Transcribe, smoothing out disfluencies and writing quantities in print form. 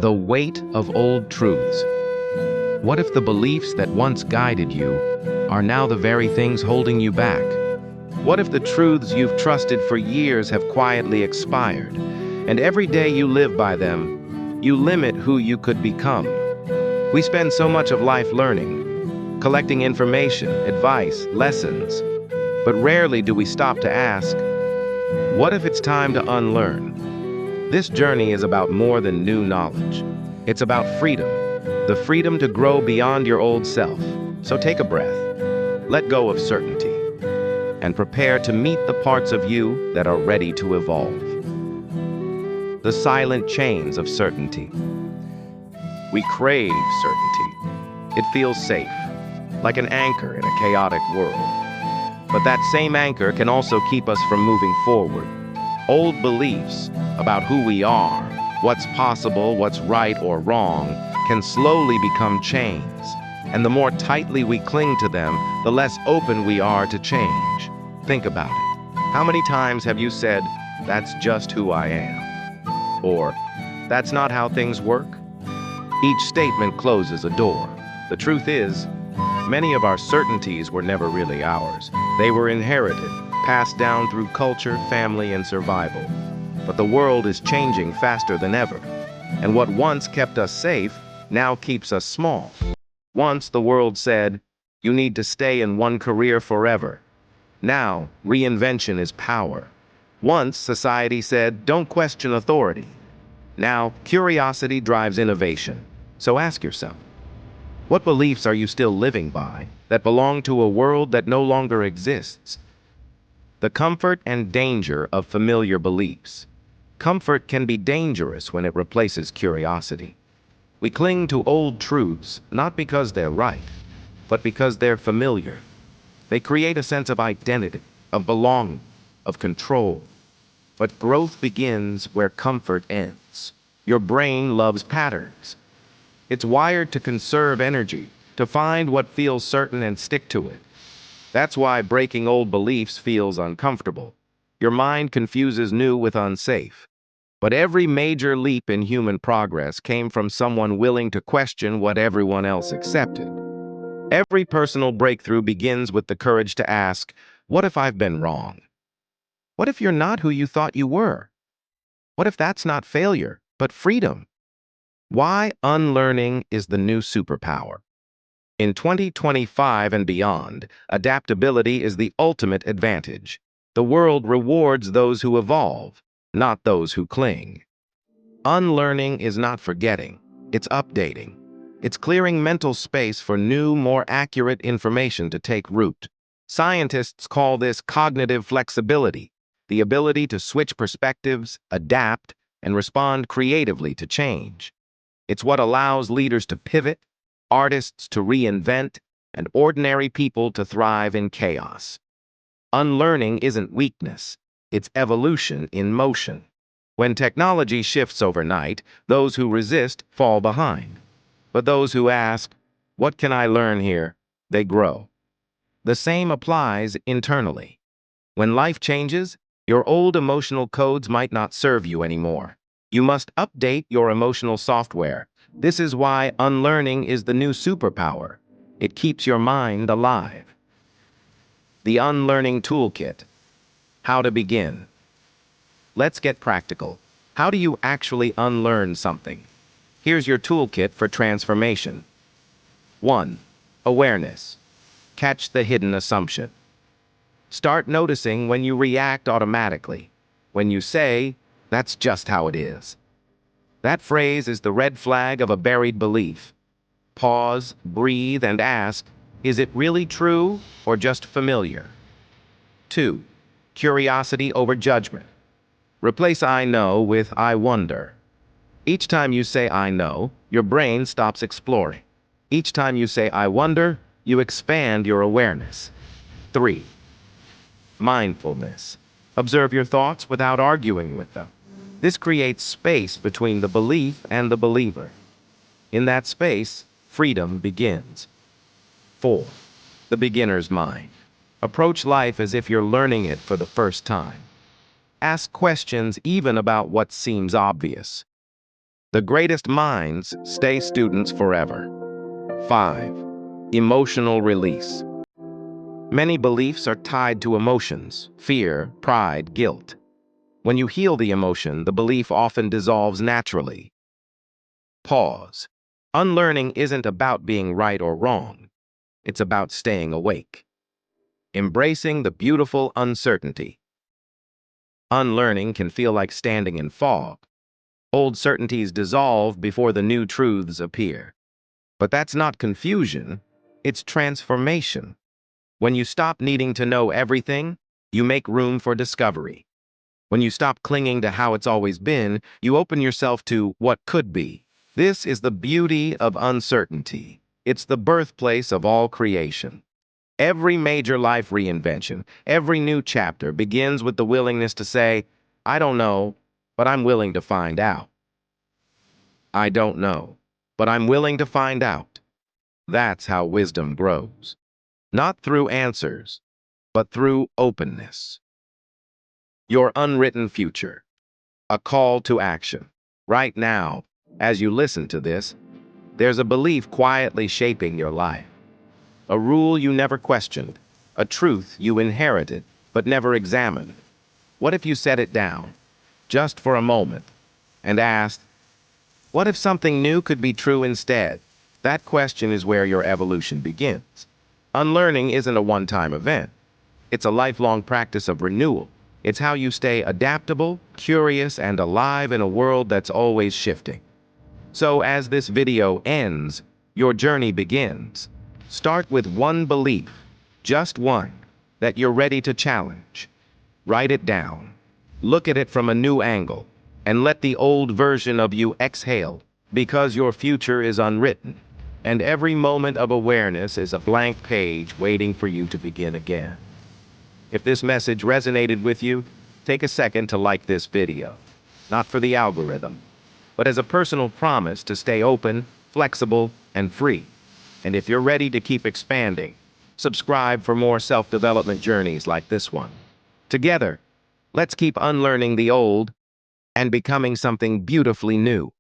The weight of old truths. What if the beliefs that once guided you are now the very things holding you back? What if the truths you've trusted for years have quietly expired, and every day you live by them, you limit who you could become? We spend so much of life learning, collecting information, advice, lessons, but rarely do we stop to ask, what if it's time to unlearn? This journey is about more than new knowledge. It's about freedom, the freedom to grow beyond your old self. So take a breath, let go of certainty, and prepare to meet the parts of you that are ready to evolve. The silent chains of certainty. We crave certainty. It feels safe, like an anchor in a chaotic world. But that same anchor can also keep us from moving forward. Old beliefs about who we are, what's possible, what's right or wrong, can slowly become chains. And the more tightly we cling to them, the less open we are to change. Think about it. How many times have you said, "That's just who I am"? Or, "That's not how things work"? Each statement closes a door. The truth is, many of our certainties were never really ours. They were inherited, passed down through culture, family, and survival. But the world is changing faster than ever, and what once kept us safe now keeps us small. Once the world said, "You need to stay in one career forever." Now, reinvention is power. Once society said, "Don't question authority." Now, curiosity drives innovation. So ask yourself, what beliefs are you still living by that belong to a world that no longer exists? The comfort and danger of familiar beliefs. Comfort can be dangerous when it replaces curiosity. We cling to old truths not because they're right, but because they're familiar. They create a sense of identity, of belonging, of control. But growth begins where comfort ends. Your brain loves patterns. It's wired to conserve energy, to find what feels certain and stick to it. That's why breaking old beliefs feels uncomfortable. Your mind confuses new with unsafe. But every major leap in human progress came from someone willing to question what everyone else accepted. Every personal breakthrough begins with the courage to ask, what if I've been wrong? What if you're not who you thought you were? What if that's not failure, but freedom? Why unlearning is the new superpower. In 2025 and beyond, adaptability is the ultimate advantage. The world rewards those who evolve, not those who cling. Unlearning is not forgetting, it's updating. It's clearing mental space for new, more accurate information to take root. Scientists call this cognitive flexibility, the ability to switch perspectives, adapt, and respond creatively to change. It's what allows leaders to pivot, artists to reinvent, and ordinary people to thrive in chaos. Unlearning isn't weakness, it's evolution in motion. When technology shifts overnight, those who resist fall behind. But those who ask, "What can I learn here?" they grow. The same applies internally. When life changes, your old emotional codes might not serve you anymore. You must update your emotional software. This is why unlearning is the new superpower. It keeps your mind alive. The Unlearning Toolkit. How to begin. Let's get practical. How do you actually unlearn something? Here's your toolkit for transformation. 1. Awareness. Catch the hidden assumption. Start noticing when you react automatically. When you say, "That's just how it is." That phrase is the red flag of a buried belief. Pause, breathe, and ask, is it really true or just familiar? 2. Curiosity over judgment. Replace "I know" with "I wonder." Each time you say "I know," your brain stops exploring. Each time you say "I wonder," you expand your awareness. 3. Mindfulness. Observe your thoughts without arguing with them. This creates space between the belief and the believer. In that space, freedom begins. 4. The beginner's mind. Approach life as if you're learning it for the first time. Ask questions even about what seems obvious. The greatest minds stay students forever. 5. Emotional release. Many beliefs are tied to emotions: fear, pride, guilt. When you heal the emotion, the belief often dissolves naturally. Pause. Unlearning isn't about being right or wrong. It's about staying awake. Embracing the beautiful uncertainty. Unlearning can feel like standing in fog. Old certainties dissolve before the new truths appear. But that's not confusion, it's transformation. When you stop needing to know everything, you make room for discovery. When you stop clinging to how it's always been, you open yourself to what could be. This is the beauty of uncertainty. It's the birthplace of all creation. Every major life reinvention, every new chapter begins with the willingness to say, I don't know, but I'm willing to find out. I don't know, but I'm willing to find out. That's how wisdom grows. Not through answers, but through openness. Your unwritten future. A call to action. Right now, as you listen to this, there's a belief quietly shaping your life. A rule you never questioned. A truth you inherited, but never examined. What if you set it down, just for a moment, and asked, what if something new could be true instead? That question is where your evolution begins. Unlearning isn't a one-time event. It's a lifelong practice of renewal. It's how you stay adaptable, curious, and alive in a world that's always shifting. So as this video ends, your journey begins. Start with one belief, just one, that you're ready to challenge. Write it down. Look at it from a new angle, and let the old version of you exhale, because your future is unwritten, and every moment of awareness is a blank page waiting for you to begin again. If this message resonated with you, take a second to like this video, not for the algorithm, but as a personal promise to stay open, flexible, and free. And if you're ready to keep expanding, subscribe for more self-development journeys like this one. Together, let's keep unlearning the old and becoming something beautifully new.